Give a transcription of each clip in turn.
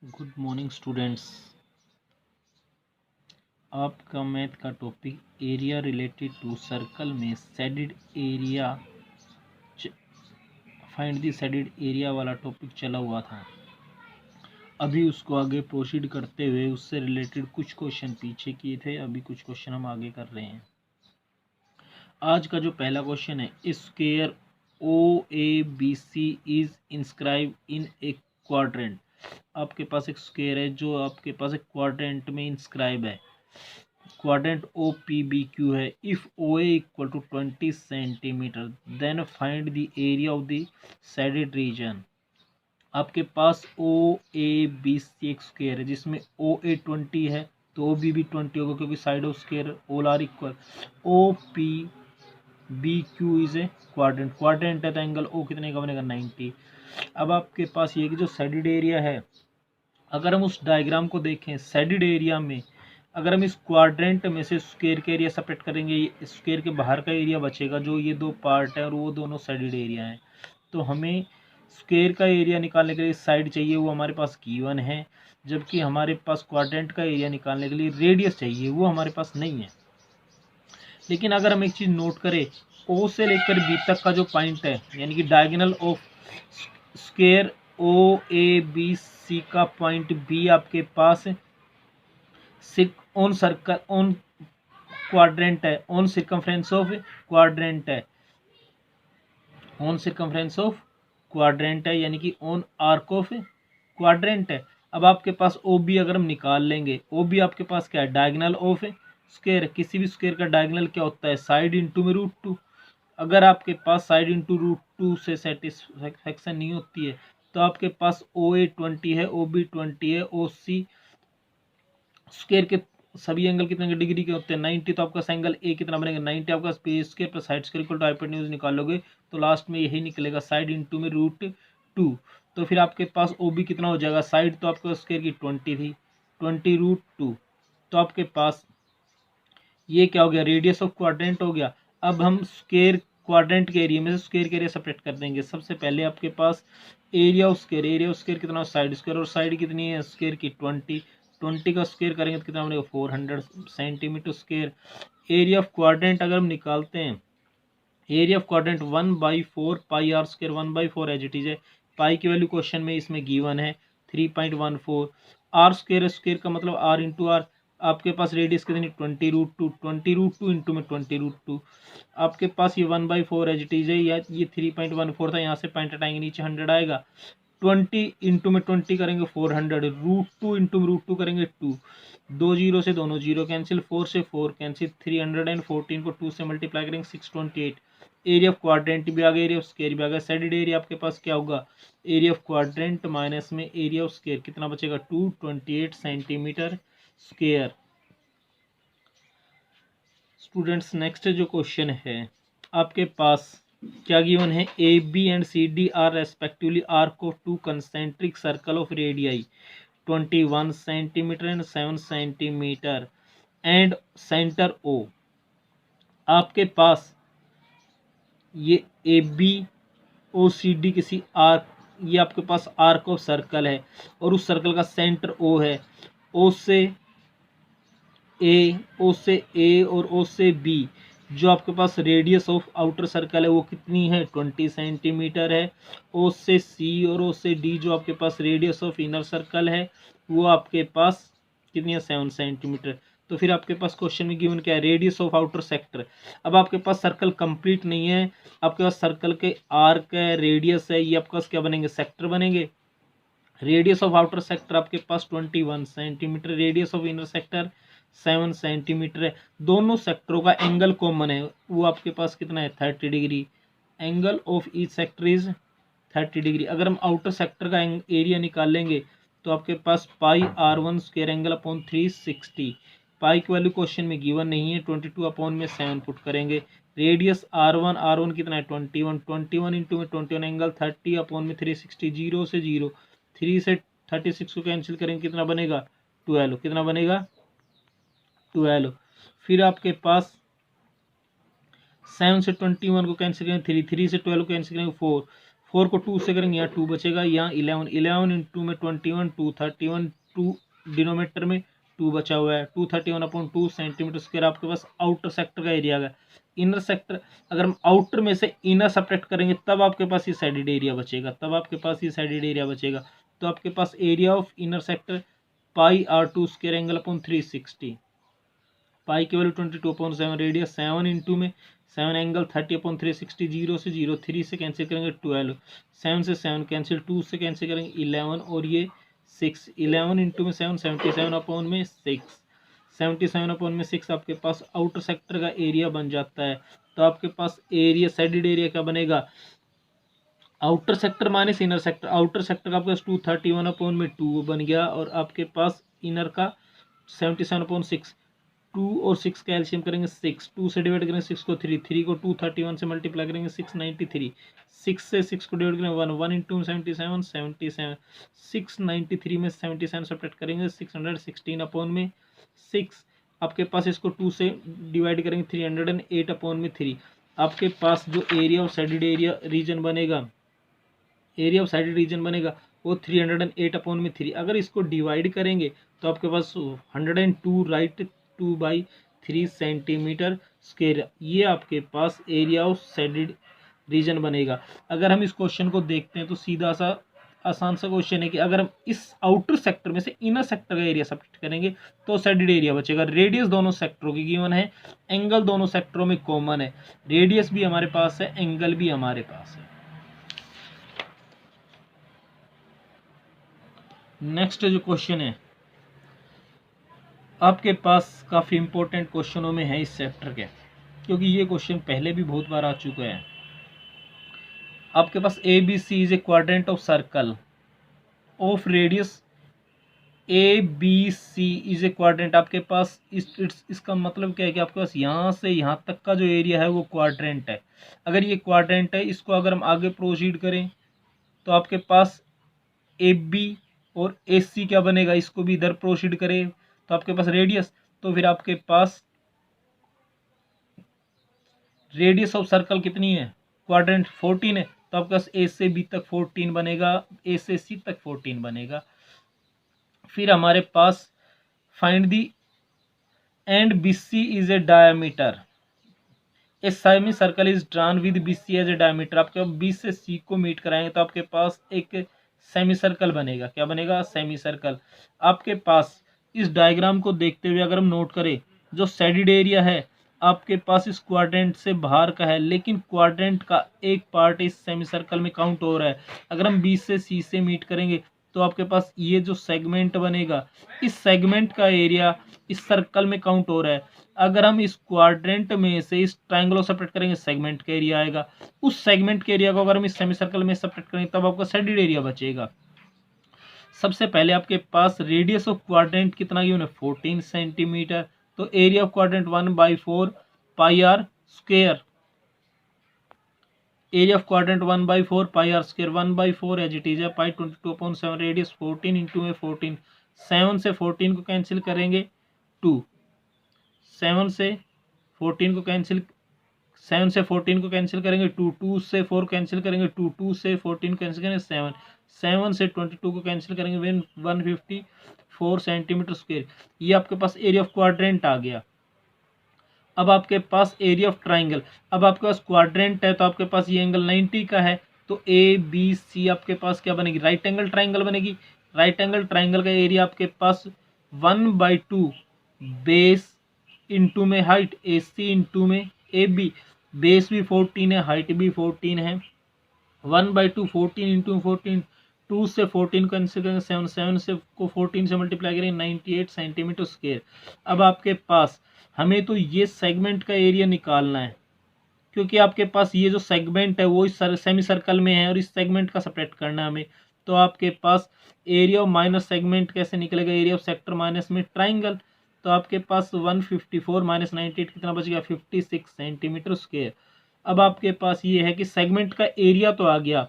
Good morning students. आपका math का topic area related to circle में shaded area, find the shaded area वाला topic चला हुआ था। अभी उसको आगे प्रोसीड करते हुए उससे रिलेटेड कुछ क्वेश्चन पीछे किए थे, अभी कुछ क्वेश्चन हम आगे कर रहे हैं। आज का जो पहला क्वेश्चन है, square OABC is inscribe in A quadrant. आपके पास एक स्क्वायर है जो आपके पास एक क्वाड्रेंट में इंस्क्राइब है। क्वाड्रेंट OPBQ है। If OA equal to 20 centimetre then find the area of the shaded region. आपके पास OABC एक स्क्वायर है जिसमें OA 20 है तो OB भी 20 होगा क्योंकि side of square all are equal. OPBQ is a quadrant, quadrant है तो एंगल O कितने का बनेगा 90। अब आपके पास ये कि जो शेडेड एरिया है, अगर हम उस डायग्राम को देखें शेडेड एरिया में, अगर हम इस क्वाड्रेंट में से स्क्वायर का एरिया सेपरेट करेंगे, स्क्वायर के बाहर का एरिया बचेगा जो ये दो पार्ट है और वो दोनों शेडेड एरिया हैं। तो हमें स्क्वायर का एरिया निकालने के लिए साइड चाहिए, वो हमारे पास गिवन है, जबकि हमारे पास क्वाड्रेंट का एरिया निकालने के लिए रेडियस चाहिए, वो हमारे पास नहीं है। लेकिन अगर हम एक चीज़ नोट करें, O से लेकर B तक का जो पॉइंट है यानी कि डायगोनल ऑफ स्क्वायर OABC का पॉइंट B आपके pass on circle on quadrant है, ऑन सर्कमफ्रेंस ऑफ क्वाड्रेंट है, ऑन सर्कमफ्रेंस ऑफ क्वाड्रेंट है यानी कि ऑन आर्क ऑफ क्वाड्रेंट है। अब आपके पास OB अगर हम निकाल लेंगे, OB आपके पास क्या है, डायगोनल ऑफ स्क्वायर। किसी भी स्क्वायर का डायगोनल क्या होता है, साइड इंटू में √2। अगर आपके पास साइड इंटू √2 से सेटिस्फैक्शन नहीं होती है तो आपके पास OA 20 है, OB 20 है, OC स्क्वायर के सभी एंगल कितने डिग्री के होते हैं 90। तो आपका एंगल ए कितना बनेगा 90। आपका स्पेस के plus side square equal to hypotenuse निकालोगे तो लास्ट में यही निकलेगा, साइड इंटू में √2। तो फिर आपके पास OB कितना हो जाएगा, साइड तो आपके स्क्वायर की 20 थी, 20 √2। तो आपके पास ये क्या हो गया, रेडियस ऑफ क्वाड्रेंट हो गया। अब हम स्क्वायर क्वाड्रेंट के एरिया में से स्क्वायर के एरिया सेपरेट कर देंगे। सबसे पहले आपके पास area of square, area of square कितना, साइड स्क्वायर, और साइड कितनी है स्क्वायर की 20 का स्क्वायर करेंगे तो कितना बनेगा 400 centimetre square. Area of quadrant अगर हम निकालते हैं, area of quadrant 1/4 pi r square, 1/4 as it is है। पाई की वैल्यू क्वेश्चन में इसमें गिवन है 3.14। आर स्क्वायर, स्क्वायर का मतलब आर इंटू आर। आपके पास रेडियस कितनी 20 √2, 20 √2 इंटू में 20 √2। आपके पास ये 1/4 एज इट इज है, या ये 3.14 था, यहाँ से पॉइंट हटाएंगे नीचे 100 आएगा। 20 इंटू में 20 करेंगे 400, √2 इंटू में √2 करेंगे 2, 2 जीरो से दोनों जीरो कैंसिल, 4 से 4 कैंसिल, 314 को 2 से मल्टीप्लाई करेंगे 628। एरिया ऑफ क्वाड्रेंट भी आ गया, एरिया ऑफ स्क्वायर भी आ गया। शेडेड एरिया आपके पास क्या होगा, एरिया ऑफ क्वाड्रेंट माइनस में एरिया ऑफ स्क्वायर कितना बचेगा 228 सेंटीमीटर स्क्वायर। स्टूडेंट्स नेक्स्ट जो क्वेश्चन है आपके पास क्या गिवन है, AB and CD are respectively arc of two concentric circle of radii 21 centimetre and 7 centimetre and centre O। आपके पास ये ABOCD किसी आर्क, ये आपके पास आर्क ऑफ सर्कल है और उस सर्कल का सेंटर O है। O से A और O से B जो आपके पास रेडियस ऑफ आउटर सर्कल है वो कितनी है 20 सेंटीमीटर है। O से C और O से D जो आपके पास रेडियस ऑफ इनर सर्कल है वो आपके पास कितनी है 7 सेंटीमीटर। तो फिर आपके पास क्वेश्चन में गिवन क्या है, रेडियस ऑफ आउटर सेक्टर। अब आपके पास सर्कल कंप्लीट नहीं है, आपके पास सर्कल के आर्क है, रेडियस है, ये आपके पास क्या बनेंगे, सेक्टर बनेंगे। रेडियस ऑफ आउटर सेक्टर आपके पास 21 centimetre, radius of inner sector 7 centimetre है। दोनों सेक्टरों का एंगल कॉमन है, वो आपके पास कितना है 30 degree. Angle of each sector is 30 degree. अगर हम आउटर सेक्टर का एरिया निकालेंगे तो आपके पास πr1 square angle upon 360। Pi की वैल्यू क्वेश्चन में गिवन नहीं है, 22 अपॉन में 7 पुट करेंगे। रेडियस R1 कितना है 21, 21 इंटू में 21 एंगल 30 अपॉन में 360, 0 से 0, 3 से 36 को कैंसिल करेंगे कितना बनेगा 12, कितना बनेगा 12। फिर आपके पास 7 से 21 को कैंसिल करेंगे 3, 3 से 12 को कैंसिल करेंगे 4, 4 को 2 से करेंगे, यहाँ 2 बचेगा, यहाँ 11 इंटू में 21, 231, 2 डिनोमीटर में 2 बचा हुआ है, 231/2 सेंटीमीटर स्क्वायर आपके पास आउटर सेक्टर का एरिया आ गया। इनर सेक्टर, अगर हम आउटर में से इनर सब्ट्रैक्ट करेंगे तब आपके पास ये साइडेड एरिया बचेगा, तो आपके पास area of inner sector pi r2 square angle upon 360, pi की वैल्यू 22/7, रेडियस 7 इंटू में 7 एंगल 30/360, 0 से 0, 3 से कैंसिल करेंगे 12, 7 से 7 कैंसिल, 2 से कैंसिल करेंगे 11 और ये 6, 11 इंटू में 7 77/6, 77/6 आपके पास आउटर सेक्टर का एरिया बन जाता है। तो आपके पास एरिया साइडेड एरिया क्या बनेगा, outer sector minus inner sector, outer sector का आपके पास 231/2 बन गया और आपके पास इनर का 77/6, 2 और 6 का एलसीएम करेंगे 6, 2 से डिवाइड करेंगे 6 को 3, 3 को 231 से मल्टीप्लाई करेंगे 693, 6 से 6 को डिवाइड करेंगे 1, 1 इंटू 77, 77, 693 में 77 सब्ट्रैक्ट करेंगे 616/6, आपके पास इसको 2 से डिवाइड करेंगे 308/3, आपके पास जो area of shaded area region बनेगा, एरिया ऑफ साइडेड रीजन बनेगा वो 308/3। अगर इसको डिवाइड करेंगे तो आपके पास 102 राइट 2/3 सेंटीमीटर स्क्वायर, ये आपके पास एरिया ऑफ साइडेड रीजन बनेगा। अगर हम इस क्वेश्चन को देखते हैं तो सीधा सा आसान सा क्वेश्चन है कि अगर हम इस आउटर सेक्टर में से इनर सेक्टर का एरिया सब्ट्रैक्ट करेंगे तो साइडेड एरिया बचेगा। रेडियस दोनों सेक्टरों की गिवन है, एंगल दोनों सेक्टरों में कॉमन है, रेडियस भी हमारे पास है, एंगल भी हमारे पास है। नेक्स्ट जो क्वेश्चन है आपके पास काफ़ी इंपॉर्टेंट क्वेश्चनों में है इस चैप्टर के, क्योंकि ये क्वेश्चन पहले भी बहुत बार आ चुका है। आपके पास A B C is a quadrant of circle of radius A B C is a quadrant. आपके पास इसका मतलब क्या है कि आपके पास यहाँ से यहाँ तक का जो एरिया है वो क्वाड्रेंट है। अगर ये क्वाड्रेंट है, इसको अगर हम आगे प्रोसीड करें तो आपके पास ए बी और ए सी क्या बनेगा, इसको भी इधर प्रोसीड करें तो आपके पास रेडियस, तो फिर आपके पास रेडियस ऑफ सर्कल कितनी है, क्वाड्रेंट 14 है, तो आपके पास ए से बी तक 14 बनेगा, ए से सी तक 14 बनेगा। फिर हमारे पास find the and B C is a diameter, a semi circle is drawn with B C as a diameter. आपके बी से सी को मीट कराएंगे तो आपके पास एक सेमी सर्कल बनेगा, क्या बनेगा, सेमी सर्कल। आपके पास इस डायग्राम को देखते हुए अगर हम नोट करें, जो साइडेड एरिया है आपके पास इस क्वाड्रेंट से बाहर का है, लेकिन क्वाड्रेंट का एक पार्ट इस सेमी सर्कल में काउंट हो रहा है। अगर हम बी से सी से मीट करेंगे तो आपके पास ये जो सेगमेंट बनेगा, इस सेगमेंट का एरिया इस सर्कल में काउंट हो रहा है। अगर हम इस क्वाड्रेंट में से इस ट्रायंगल को सेपरेट करेंगे, सेगमेंट का एरिया आएगा, उस सेगमेंट के एरिया को अगर हम इस सेमी सर्कल में सेपरेट करेंगे तब आपका साइडेड एरिया बचेगा। सबसे पहले आपके पास रेडियस ऑफ क्वाड्रेंट कितना गिवन है, 14 सेंटीमीटर, तो area of quadrant 1/4 pi r square, area of quadrant 1/4 pi r square, 1/4 as it is है, पाई 22/7, रेडियस 14 इंटू में 14, 7 से 14 को कैंसिल करेंगे 2, 7 से 14 को कैंसिल, 7 से 14 को कैंसिल करेंगे 2, 2 से 4 कैंसिल करेंगे 2, 2 से 14 कैंसिल करेंगे 7, 7 से 22 को कैंसिल करेंगे 154 सेंटीमीटर स्क्वायर। ये आपके पास एरिया ऑफ क्वाड्रेंट आ गया। अब आपके पास एरिया ऑफ ट्राइंगल, अब आपके पास क्वाड्रेंट है तो आपके पास ये एंगल 90 का है, तो ए बी सी आपके पास क्या बनेगी, राइट एंगल ट्राइंगल बनेगी। राइट एंगल ट्राइंगल का एरिया आपके पास 1/2 बेस इंटू में हाइट ए सी इंटू में ए बी, बेस भी 14 है, हाइट भी 14 है, 1/2 14 इंटू 14, 2 से 14 कैंसिल करेंगे 7, 7 से को 14 से मल्टीप्लाई करेंगे 98 सेंटीमीटर स्क्वायर। अब आपके पास हमें तो ये सेगमेंट का एरिया निकालना है, क्योंकि आपके पास ये जो सेगमेंट है वो इस सेमी सर्कल में है और इस सेगमेंट का सेपरेट करना है हमें। तो आपके पास एरिया ऑफ माइनस सेगमेंट कैसे निकलेगा, एरिया ऑफ सेक्टर माइनस में ट्राइंगल, तो आपके पास 154 माइनस 98 कितना बच गया, 56 सेंटीमीटर स्क्वायर। अब आपके पास ये है कि सेगमेंट का एरिया तो आ गया,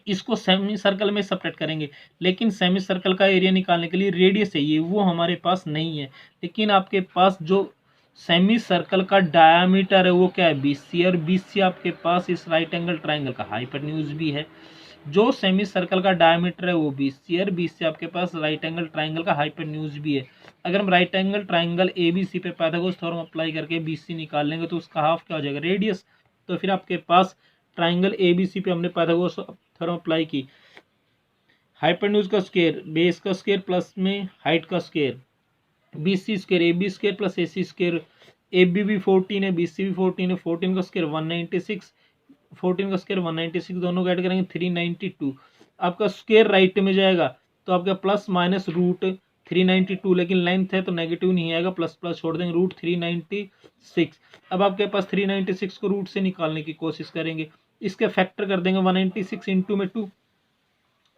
इसको सेमी सर्कल में सेपरेट करेंगे, लेकिन सेमी सर्कल का एरिया निकालने के लिए रेडियस चाहिए, वो हमारे पास नहीं है। लेकिन आपके पास जो सेमी सर्कल का डायामीटर है वो क्या है, BC, और BC आपके पास इस राइट एंगल ट्राइंगल का हाइपोटेन्यूज भी है। जो सेमी सर्कल का डायमीटर है वो BC, और BC आपके पास राइट एंगल ट्राइंगल का हाइपोटेन्यूज भी है। अगर हम राइट एंगल ट्राइंगल ABC पे पाइथागोरस थ्योरम अप्लाई करके BC निकाल लेंगे तो उसका हाफ क्या हो जाएगा, रेडियस। तो फिर आपके पास ट्राइंगल ABC पे हमने पाइथागोरस थ्योरम अप्लाई की, हाइपोटेन्यूज का स्क्वायर बेस का स्क्वायर प्लस में हाइट का square, BC square AB square plus AC square, AB भी 14 है, BC भी 14 है, 14 का स्क्वायर 196, 14 का स्क्वायर 196, दोनों को ऐड करेंगे 392। आपका स्क्वायर राइट में जाएगा तो आपका प्लस माइनस रूट 392, लेकिन लेंथ है तो नेगेटिव नहीं आएगा, प्लस प्लस छोड़ देंगे, रूट 396। अब आपके पास 396 को रूट से निकालने की कोशिश करेंगे, इसके फैक्टर कर देंगे 196 इंटू में 2,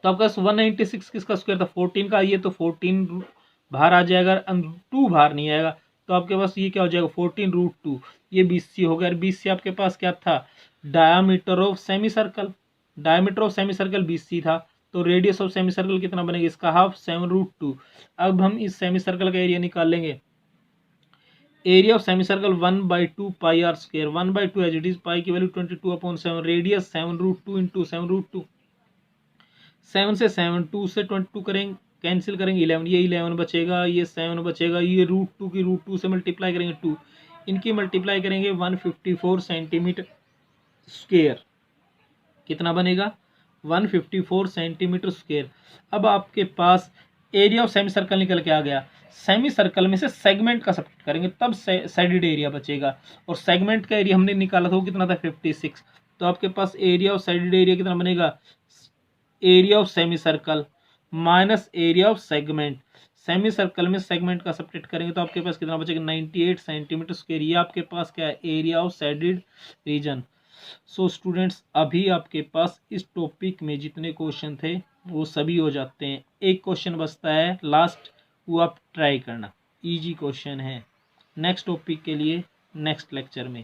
तो आपका 196 किसका स्क्वायर था, 14 का, ये तो 14 बाहर आ जाएगा, 2 बाहर नहीं आएगा, तो आपके पास ये क्या हो जाएगा 14 रूट 2, ये BC हो गया। और BC आपके पास क्या था, diameter of semi circle, diameter of semi circle BC था, तो रेडियस ऑफ सेमी सर्कल कितना बनेगा, इसका हाफ 7 रूट 2। अब हम इस सेमी सर्कल का एरिया निकाल लेंगे, area of semi circle 1/2 pi r square, 1/2 as it is, pi की value 22/7, radius 7 root 2 into 7 root 2, 7 से 7, 2 से 22 करेंगे, कैंसिल करेंगे 11, ये 11 बचेगा, ये 7 बचेगा, ये रूट 2 की रूट 2 से मल्टीप्लाई करेंगे 2, इनकी मल्टीप्लाई करेंगे 154 सेंटीमीटर स्क्वायर, कितना बनेगा 154 सेंटीमीटर स्क्वायर। अब आपके पास एरिया ऑफ सेमी सर्कल निकल के आ गया, सेमी सर्कल में से सेगमेंट का सब्ट्रैक्ट करेंगे तब साइडेड एरिया बचेगा, और सेगमेंट का एरिया हमने निकाला था वो कितना था 56, तो आपके पास एरिया ऑफ साइडेड एरिया कितना बनेगा, area of semi circle minus area of segment, semi circle में सेगमेंट का सब्ट्रैक्ट करेंगे तो आपके पास कितना बचेगा 98 सेंटीमीटर स्क्वायर, ये आपके पास क्या है area of shaded reason. So students अभी आपके पास इस टॉपिक में जितने क्वेश्चन थे वो सभी हो जाते हैं, एक क्वेश्चन बचता है लास्ट, वो आप ट्राई करना, इजी क्वेश्चन है। नेक्स्ट टॉपिक के लिए नेक्स्ट लेक्चर में